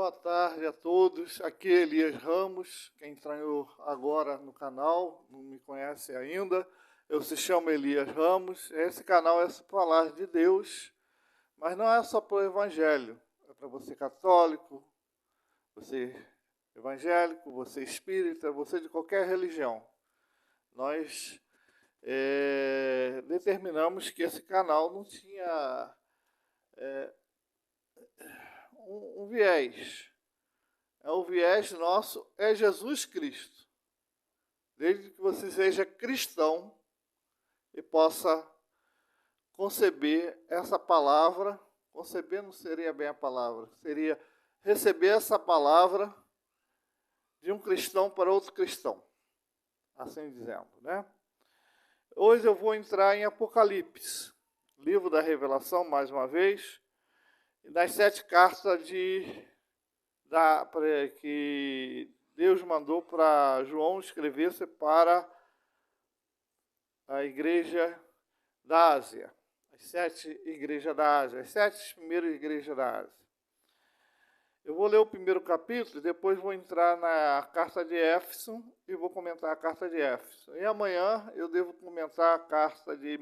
Boa tarde a todos. Aqui é Elias Ramos. Quem entrou agora no canal, não me conhece ainda, eu se chamo Elias Ramos. Esse canal é para falar de Deus, mas não é só para o Evangelho. É para você católico, você evangélico, você espírita, você de qualquer religião. Nós determinamos que esse canal não tinha um viés. O viés nosso é Jesus Cristo. Desde que você seja cristão e possa conceber essa palavra, conceber não seria bem a palavra, seria receber essa palavra de um cristão para outro cristão, assim dizendo, né? Hoje eu vou entrar em Apocalipse, livro da Revelação, mais uma vez, e das 7 cartas que Deus mandou para João escrever-se para a igreja da Ásia, as 7 igrejas da Ásia, as 7 primeiras igrejas da Ásia. Eu vou ler o primeiro capítulo, depois vou entrar na carta de Éfeso e vou comentar a carta de Éfeso. E amanhã eu devo comentar a carta de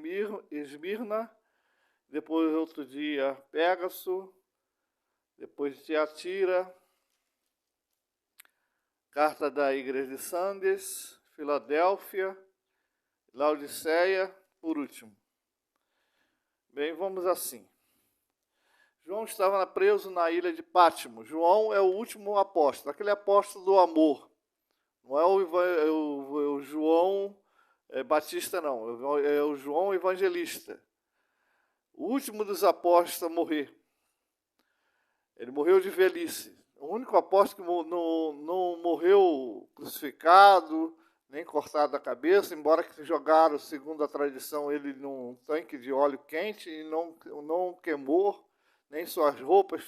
Esmirna, depois outro dia Pégaso, depois Tiatira, carta da igreja de Sardes, Filadélfia, Laodiceia, por último. Bem, vamos assim. João estava preso na ilha de Pátmos. João é o último apóstolo, aquele apóstolo do amor. Não é o João Batista, não. É o João Evangelista. O último dos apóstolos a morrer. Ele morreu de velhice. O único apóstolo que não morreu crucificado, nem cortado a cabeça, embora que jogaram, segundo a tradição, ele num tanque de óleo quente e não queimou, nem suas roupas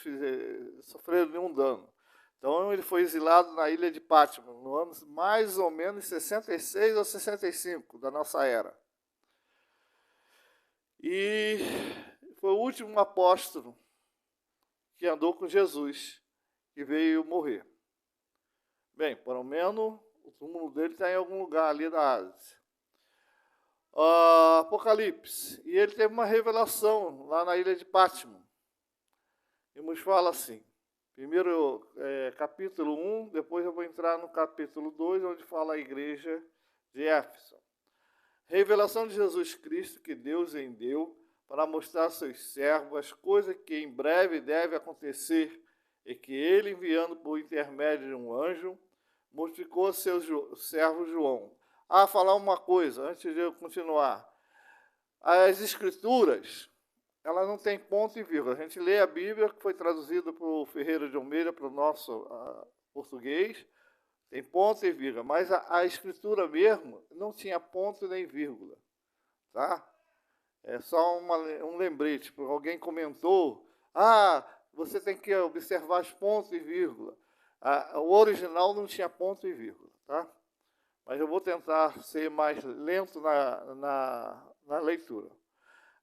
sofreram nenhum dano. Então ele foi exilado na ilha de Pátmos, no ano mais ou menos 66 ou 65 da nossa era. E foi o último apóstolo que andou com Jesus, que veio morrer. Bem, pelo menos o túmulo dele está em algum lugar ali da Ásia. Apocalipse. E ele teve uma revelação lá na ilha de Pátmos. E nos fala assim. Primeiro capítulo 1, depois eu vou entrar no capítulo 2, onde fala a igreja de Éfeso. Revelação de Jesus Cristo que Deus lhe deu para mostrar a seus servos as coisas que em breve devem acontecer, e que ele, enviando por intermédio de um anjo, multiplicou a seu servo João. Falar uma coisa, antes de eu continuar. As Escrituras, elas não têm ponto e vírgula. A gente lê a Bíblia, que foi traduzida por Ferreira de Almeida para o nosso português, tem ponto e vírgula. Mas a Escritura mesmo não tinha ponto nem vírgula. Tá? É só um lembrete, porque alguém comentou, você tem que observar os pontos e vírgula. O original não tinha ponto e vírgula, tá? Mas eu vou tentar ser mais lento na leitura.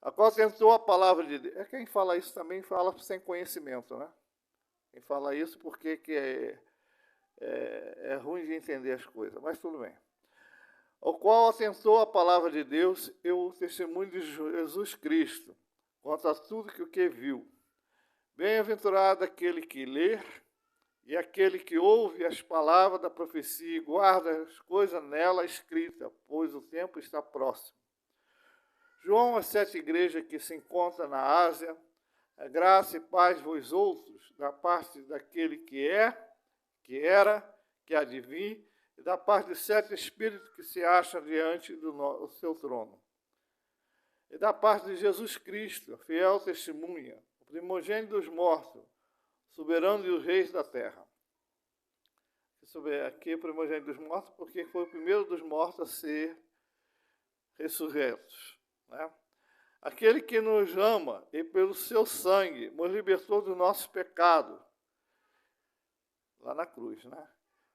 A qual tentou a palavra de Deus. Quem fala isso também fala sem conhecimento, né? Quem fala isso porque é ruim de entender as coisas, mas tudo bem. O qual atentou a palavra de Deus e o testemunho de Jesus Cristo, quanto a tudo que viu. Bem-aventurado aquele que lê e aquele que ouve as palavras da profecia e guarda as coisas nela escritas, pois o tempo está próximo. João, as 7 igrejas que se encontram na Ásia, a graça e paz vos outros, da parte daquele que que era, que há de vir, e da parte dos 7 espíritos que se acham diante do seu trono. E da parte de Jesus Cristo, fiel testemunha, o primogênito dos mortos, soberano dos reis da terra. Aqui, o primogênito dos mortos, porque foi o primeiro dos mortos a ser ressurretos, né? Aquele que nos ama e pelo seu sangue nos libertou do nosso pecado, lá na cruz, né?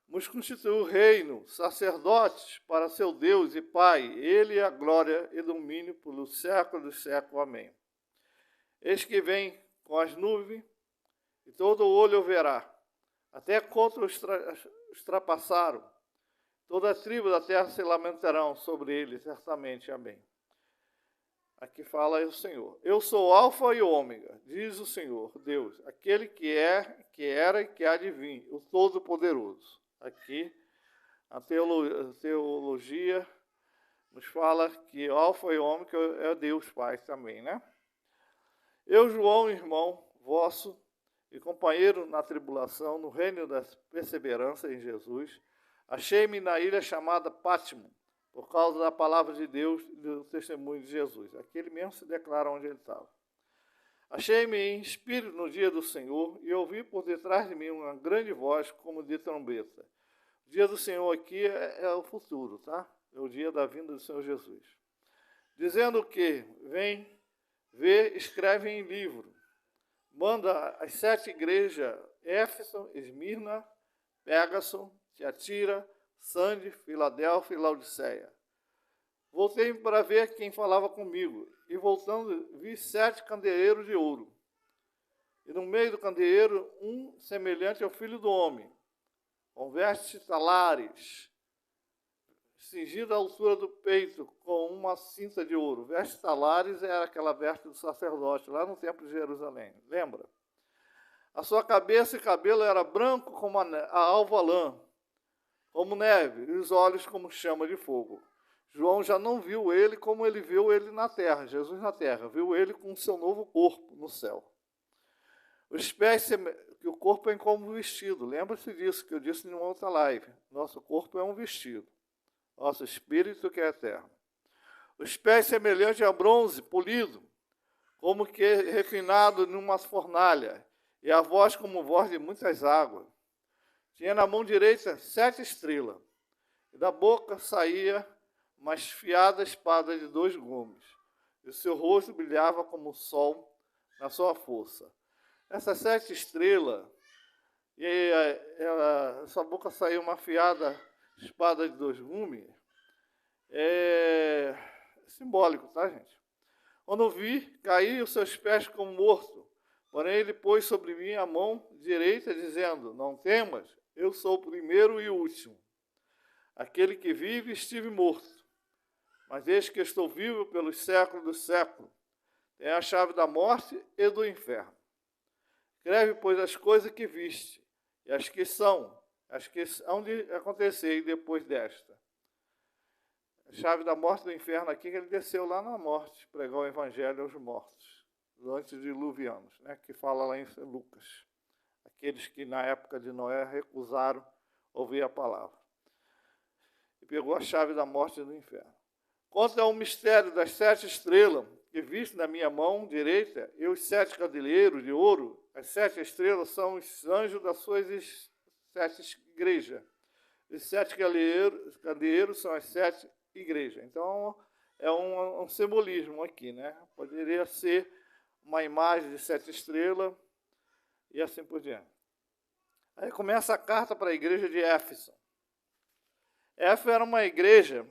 Nos constituiu reino, sacerdotes para seu Deus e Pai, ele é a glória e domínio pelo século dos séculos. Amém. Eis que vem com as nuvens, e todo olho o verá, Até contra os trapassaram. Toda a tribo da terra se lamentarão sobre ele, certamente. Amém. Aqui fala o Senhor. Eu sou o Alfa e o Ômega, diz o Senhor, Deus, aquele que é, que era e que há de vir, o Todo-Poderoso. Aqui, a teologia nos fala que o Alfa e o Ômega é Deus Pai também, né? Eu, João, irmão vosso e companheiro na tribulação, no reino da perseverança em Jesus, achei-me na ilha chamada Pátimo, por causa da palavra de Deus e do testemunho de Jesus. Aqui ele mesmo se declara onde ele estava. Achei-me em espírito no dia do Senhor e ouvi por detrás de mim uma grande voz como de trombeta. O dia do Senhor aqui é o futuro, tá? É o dia da vinda do Senhor Jesus. Dizendo que, vem, vê, escreve em livro. Manda as 7 igrejas, Éfeso, Esmirna, Pégaso, Tiatira, Sande, Filadélfia e Laodiceia. Voltei para ver quem falava comigo, e voltando vi 7 candeeiros de ouro. E no meio do candeeiro, um semelhante ao Filho do Homem, com vestes talares, cingido à altura do peito, com uma cinta de ouro. Vestes talares era aquela veste do sacerdote, lá no templo de Jerusalém, lembra? A sua cabeça e cabelo era branco como a alva lã, como neve, e os olhos como chama de fogo. João já não viu ele como ele viu ele na terra, Jesus na terra, viu ele com o seu novo corpo no céu. Os pés, que o corpo é como um vestido, lembra-se disso que eu disse em uma outra live. Nosso corpo é um vestido, nosso espírito que é eterno. Os pés semelhantes a bronze polido, como que refinado numa fornalha, e a voz como voz de muitas águas. Tinha na mão direita 7 estrelas, e da boca saía uma esfiada espada de 2 gumes, e o seu rosto brilhava como o sol na sua força. Essas 7 estrelas, e sua boca saía uma afiada espada de 2 gumes, é simbólico, tá, gente? Quando vi, caí os seus pés como morto, porém ele pôs sobre mim a mão direita, dizendo, não temas, eu sou o primeiro e o último. Aquele que vive, estive morto. Mas eis que estou vivo pelos séculos dos séculos. Tenho a chave da morte e do inferno. Escreve, pois, as coisas que viste, e as que hão de acontecer depois desta. A chave da morte e do inferno aqui, que ele desceu lá na morte, pregar o evangelho aos mortos, os antediluvianos, né, que fala lá em Lucas. Aqueles que na época de Noé recusaram ouvir a palavra. E pegou a chave da morte e do inferno. Conta o mistério das 7 estrelas, que viste na minha mão direita, e os 7 candeeiros de ouro. As 7 estrelas são os anjos das suas 7 igrejas. Os 7 candeeiros são as 7 igrejas. Então, é um simbolismo aqui, né? Poderia ser uma imagem de 7 estrelas, e assim por diante. Aí começa a carta para a igreja de Éfeso. Éfeso era uma igreja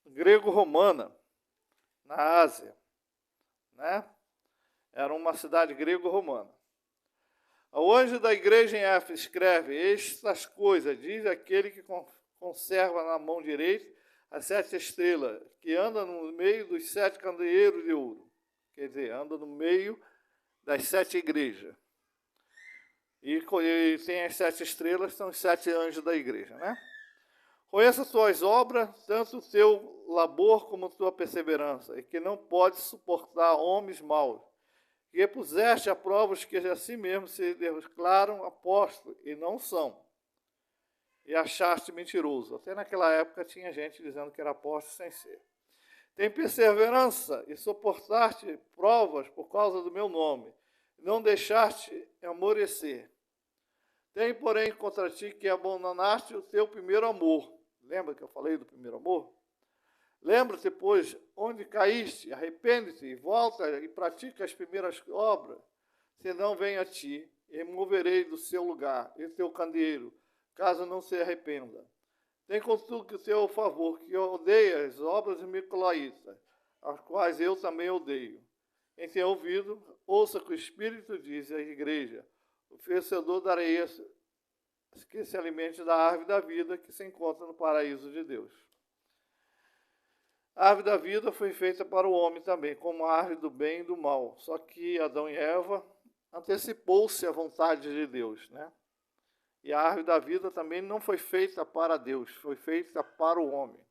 grego-romana, na Ásia, né? Era uma cidade grego-romana. O anjo da igreja em Éfeso escreve, estas coisas, diz aquele que conserva na mão direita as 7 estrelas, que anda no meio dos 7 candeeiros de ouro. Quer dizer, anda no meio das 7 igrejas. E tem as 7 estrelas, são os 7 anjos da igreja, né? Conheça tuas obras, tanto o teu labor como a tua perseverança, e que não podes suportar homens maus, que puseste a prova os que assim mesmo se declaram apóstolos, e não são, e achaste mentiroso. Até naquela época tinha gente dizendo que era apóstolo sem ser. Tem perseverança e suportaste provas por causa do meu nome, não deixaste amolecer. Tem, porém, contra ti que abandonaste o teu primeiro amor. Lembra que eu falei do primeiro amor? Lembra-te, pois, onde caíste, arrepende-te e volta e pratica as primeiras obras. Senão venho a ti e removerei do seu lugar e teu candeeiro, caso não se arrependa. Tem contudo que o teu favor, que odeia as obras de nicolaítas, as quais eu também odeio. Quem tem ouvido, ouça o que o Espírito diz à igreja. O vencedor darei que se alimente da árvore da vida que se encontra no paraíso de Deus. A árvore da vida foi feita para o homem também, como a árvore do bem e do mal. Só que Adão e Eva antecipou-se à vontade de Deus, né? E a árvore da vida também não foi feita para Deus, foi feita para o homem.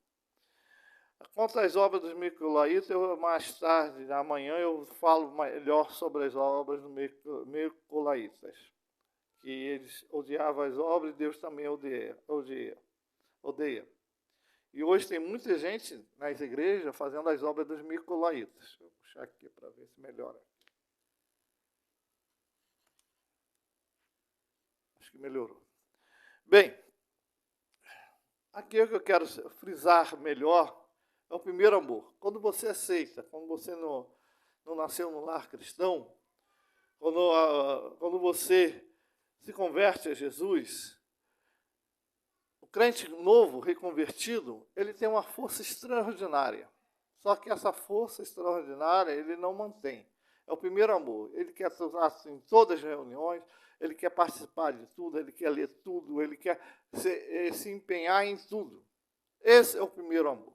Quanto às obras dos Nicolaítas, mais tarde, amanhã, eu falo melhor sobre as obras dos Nicolaítas. Que eles odiavam as obras e Deus também odeia. E hoje tem muita gente nas igrejas fazendo as obras dos Nicolaítas. Deixa eu puxar aqui para ver se melhora. Acho que melhorou. Bem, aqui o que eu quero frisar melhor é o primeiro amor. Quando você aceita, quando você não nasceu no lar cristão, quando você se converte a Jesus, o crente novo, reconvertido, ele tem uma força extraordinária. Só que essa força extraordinária ele não mantém. É o primeiro amor. Ele quer estar em todas as reuniões, ele quer participar de tudo, ele quer ler tudo, ele quer se empenhar em tudo. Esse é o primeiro amor.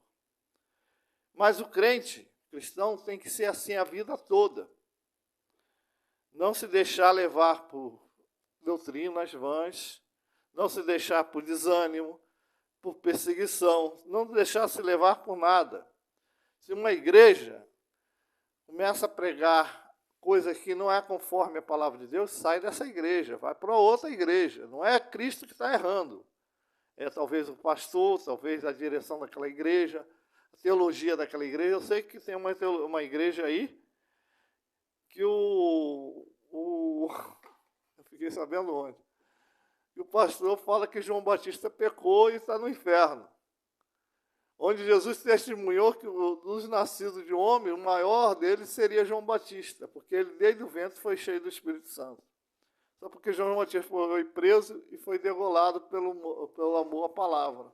Mas o crente cristão tem que ser assim a vida toda. Não se deixar levar por doutrinas vãs, não se deixar por desânimo, por perseguição, não deixar se levar por nada. Se uma igreja começa a pregar coisa que não é conforme a palavra de Deus, sai dessa igreja, vai para outra igreja. Não é Cristo que está errando. É talvez o pastor, talvez a direção daquela igreja, a teologia daquela igreja. Eu sei que tem uma igreja aí que eu fiquei sabendo ontem. E o pastor fala que João Batista pecou e está no inferno. Onde Jesus testemunhou que dos nascidos de homem, o maior deles seria João Batista, porque ele desde o ventre foi cheio do Espírito Santo. Só porque João Batista foi preso e foi degolado pelo amor à palavra.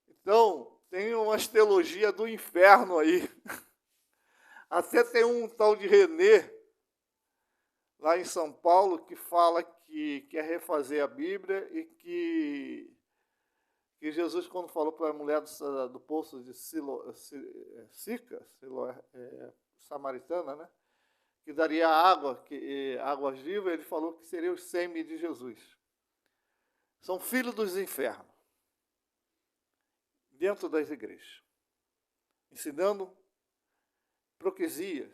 Então, tem uma teologia do inferno aí. Até tem um tal de René, lá em São Paulo, que fala que quer refazer a Bíblia e que Jesus, quando falou para a mulher do poço de Sica, samaritana, né, que daria água, águas vivas, ele falou que seria o sêmen de Jesus. São filhos dos infernos, dentro das igrejas, ensinando hipocrisia,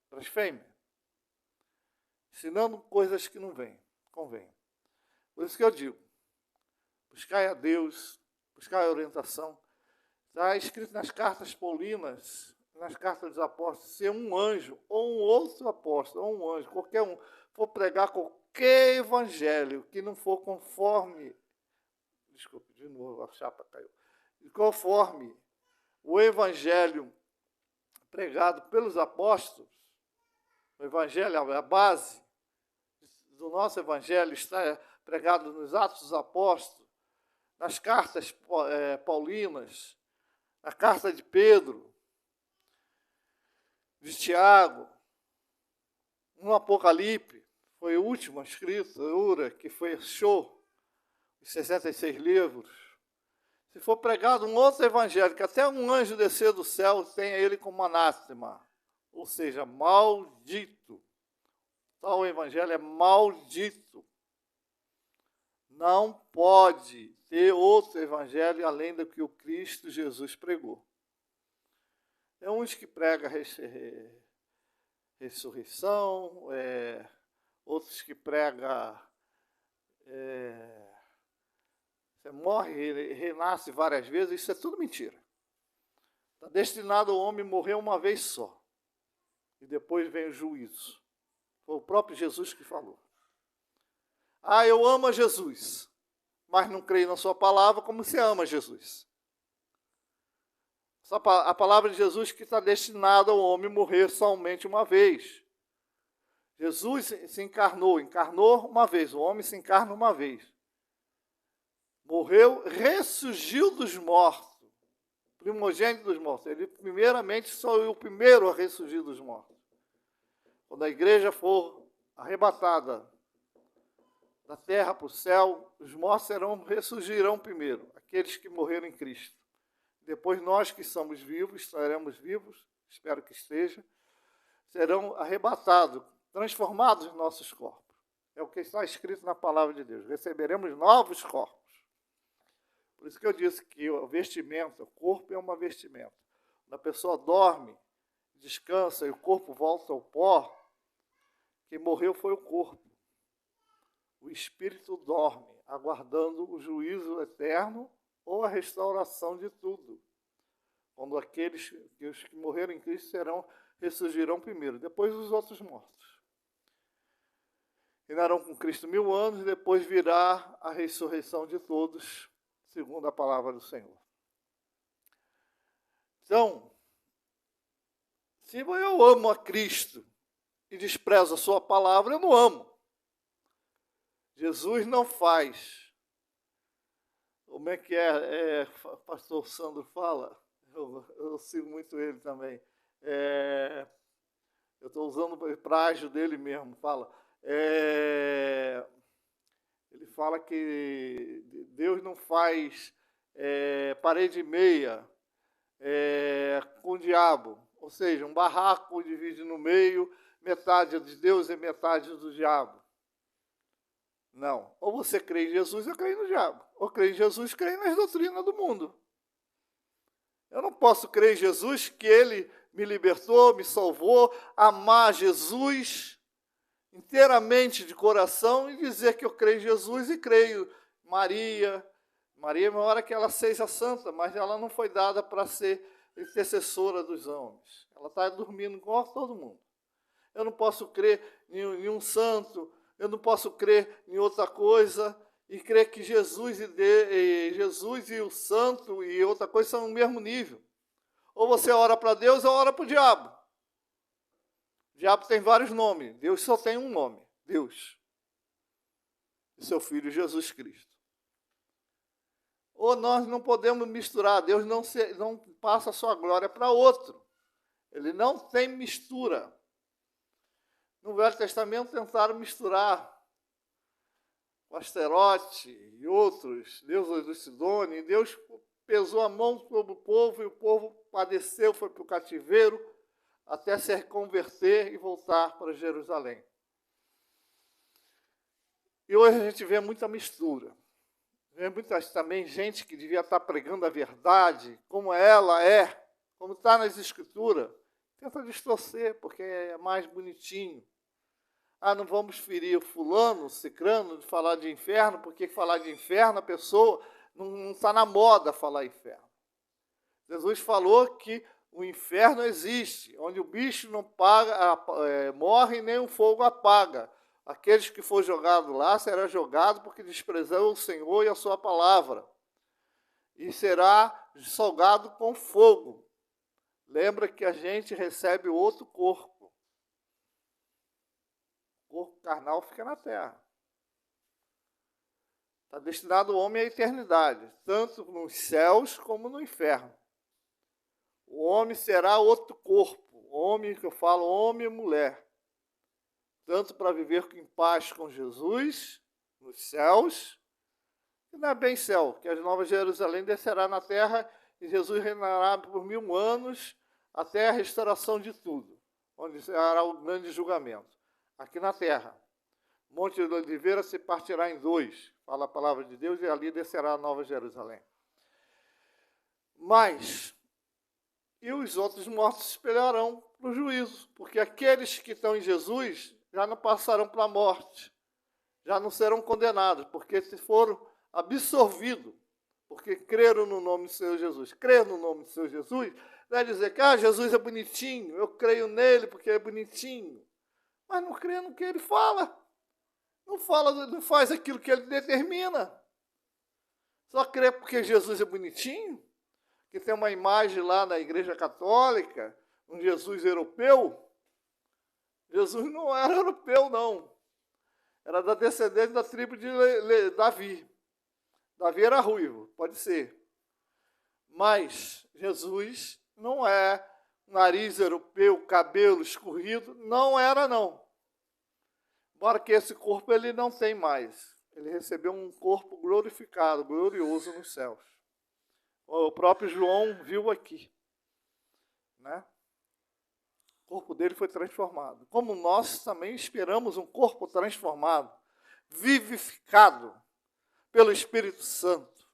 blasfêmia, ensinando coisas que não convém. Por isso que eu digo, buscai a Deus, buscai a orientação. Está escrito nas cartas paulinas, nas cartas dos apóstolos, ser um anjo, ou um outro apóstolo, ou um anjo, qualquer um, for pregar qualquer evangelho que não for conforme, desculpe, de novo, a chapa caiu, conforme o evangelho pregado pelos apóstolos, o evangelho, a base do nosso evangelho está pregado nos Atos dos Apóstolos, nas cartas paulinas, na carta de Pedro, de Tiago, no Apocalipse, foi o último escritura que fechou os 66 livros. Se for pregado um outro evangelho, que até um anjo descer do céu tenha ele como anátema, ou seja, maldito. Tal evangelho é maldito. Não pode ter outro evangelho além do que o Cristo Jesus pregou. É uns que pregam ressurreição, outros que pregam você morre, renasce várias vezes, isso é tudo mentira. Está destinado ao homem morrer uma vez só. E depois vem o juízo. Foi o próprio Jesus que falou. Ah, eu amo a Jesus, mas não creio na sua palavra como você ama Jesus. A palavra de Jesus que está destinada ao homem morrer somente uma vez. Jesus se encarnou uma vez, o homem se encarna uma vez. Morreu, ressurgiu dos mortos, primogênito dos mortos. Ele primeiramente só é o primeiro a ressurgir dos mortos. Quando a igreja for arrebatada da terra para o céu, os mortos ressurgirão primeiro, aqueles que morreram em Cristo. Depois nós que somos vivos, estaremos vivos, espero que esteja, serão arrebatados, transformados em nossos corpos. É o que está escrito na palavra de Deus. Receberemos novos corpos. Por isso que eu disse que o vestimenta, o corpo é uma vestimenta. Quando a pessoa dorme, descansa e o corpo volta ao pó, quem morreu foi o corpo. O espírito dorme, aguardando o juízo eterno ou a restauração de tudo. Quando os que morreram em Cristo ressurgirão primeiro, depois os outros mortos. Reinarão com Cristo 1000 anos e depois virá a ressurreição de todos, segundo a palavra do Senhor. Então, se eu amo a Cristo e desprezo a sua palavra, eu não amo. Jesus não faz. Como é que pastor Sandro fala? Eu sigo muito ele também. Eu estou usando o prágio dele mesmo. Ele fala que Deus não faz parede e meia com o diabo. Ou seja, um barraco divide no meio, metade é de Deus e metade do diabo. Não. Ou você crê em Jesus, eu creio no diabo. Ou crê em Jesus, creio nas doutrinas do mundo. Eu não posso crer em Jesus, que Ele me libertou, me salvou, amar Jesus inteiramente de coração e dizer que eu creio em Jesus e creio em Maria. Maria é uma hora que ela seja santa, mas ela não foi dada para ser intercessora dos homens. Ela está dormindo igual todo mundo. Eu não posso crer em um santo, eu não posso crer em outra coisa e crer que Jesus e o santo e outra coisa são no mesmo nível. Ou você ora para Deus ou ora para o diabo. O diabo tem vários nomes, Deus só tem um nome, Deus. E seu Filho Jesus Cristo. Ou nós não podemos misturar, Deus não passa a sua glória para outro. Ele não tem mistura. No Velho Testamento tentaram misturar o Asterote e outros, deuses do Sidônia, e Deus pesou a mão sobre o povo, e o povo padeceu, foi para o cativeiro, até se reconverter e voltar para Jerusalém. E hoje a gente vê muita mistura. Vê também gente que devia estar pregando a verdade, como ela é, como está nas Escrituras. Tenta distorcer, porque é mais bonitinho. Não vamos ferir o fulano, o cicrano, de falar de inferno, porque falar de inferno, a pessoa não está na moda falar inferno. Jesus falou que o inferno existe, onde o bicho não morre e nem o fogo apaga. Aqueles que for jogado lá será jogado porque desprezou o Senhor e a sua palavra. E será salgado com fogo. Lembra que a gente recebe outro corpo. O corpo carnal fica na terra. Está destinado ao homem à eternidade, tanto nos céus como no inferno. O homem será outro corpo. Homem, que eu falo, homem e mulher. Tanto para viver em paz com Jesus, nos céus, e não é bem céu, que a Nova Jerusalém descerá na terra e Jesus reinará por 1000 anos até a restauração de tudo, onde será o grande julgamento. Aqui na terra, o Monte de Oliveira se partirá em 2, fala a palavra de Deus, e ali descerá a Nova Jerusalém. Mas, e os outros mortos espelharão para o juízo, porque aqueles que estão em Jesus já não passarão para a morte, já não serão condenados, porque se foram absorvidos, porque creram no nome do Senhor Jesus. Crer no nome do Senhor Jesus não é dizer que Jesus é bonitinho, eu creio nele porque é bonitinho, mas não crê no que ele fala. Não faz aquilo que ele determina. Só crê porque Jesus é bonitinho, que tem uma imagem lá na Igreja Católica, um Jesus europeu. Jesus não era europeu, não. Era da descendente da tribo de Davi. Davi era ruivo, pode ser. Mas Jesus não é nariz europeu, cabelo escorrido, não era, não. Embora que esse corpo ele não tem mais. ele recebeu um corpo glorificado, glorioso nos céus. O próprio João viu aqui, né? O corpo dele foi transformado. Como nós também esperamos um corpo transformado, vivificado pelo Espírito Santo.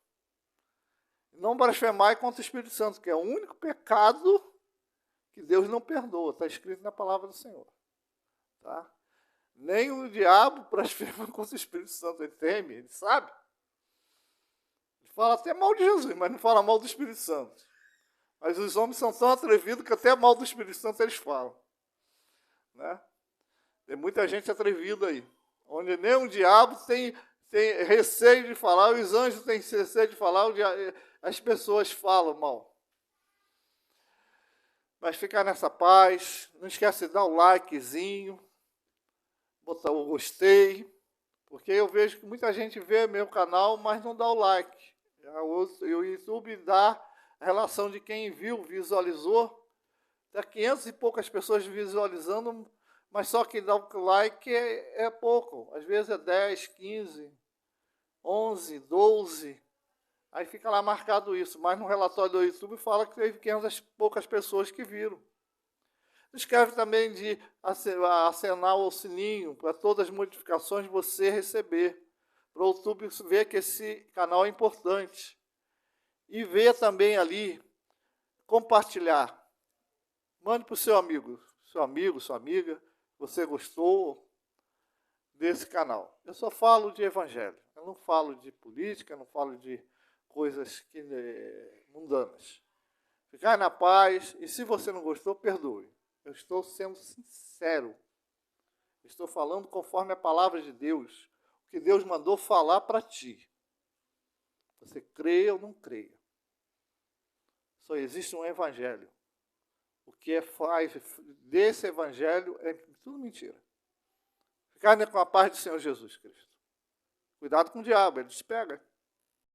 Não blasfemai contra o Espírito Santo, que é o único pecado que Deus não perdoa. Está escrito na palavra do Senhor. Tá? Nem o diabo blasfema contra o Espírito Santo. Ele teme, ele sabe. Ele fala até mal de Jesus, mas não fala mal do Espírito Santo. Mas os homens são tão atrevidos que até mal do Espírito Santo eles falam. Né? Tem muita gente atrevida aí. Onde nem o diabo tem receio de falar, os anjos têm receio de falar, as pessoas falam mal. Mas ficar nessa paz, não esquece de dar o likezinho, botar o gostei, porque eu vejo que muita gente vê meu canal, mas não dá o like. O YouTube dá a relação de quem viu, visualizou, dá 500 e poucas pessoas visualizando, mas só quem dá o like é pouco. Às vezes é 10, 15, 11, 12. Aí fica lá marcado isso. Mas no relatório do YouTube fala que teve 500 e poucas pessoas que viram. Escreve também de acenar o sininho para todas as modificações você receber. Para o YouTube ver que esse canal é importante. E ver também ali, compartilhar. Mande para o seu amigo, sua amiga, você gostou desse canal. Eu só falo de evangelho. Eu não falo de política, não falo de coisas mundanas. Ficar na paz, e se você não gostou, perdoe. Eu estou sendo sincero. Estou falando conforme a palavra de Deus, o que Deus mandou falar para ti. Você creia ou não creia. Só existe um evangelho. O que faz desse evangelho é tudo mentira. Ficar com a paz do Senhor Jesus Cristo. Cuidado com o diabo, ele te pega.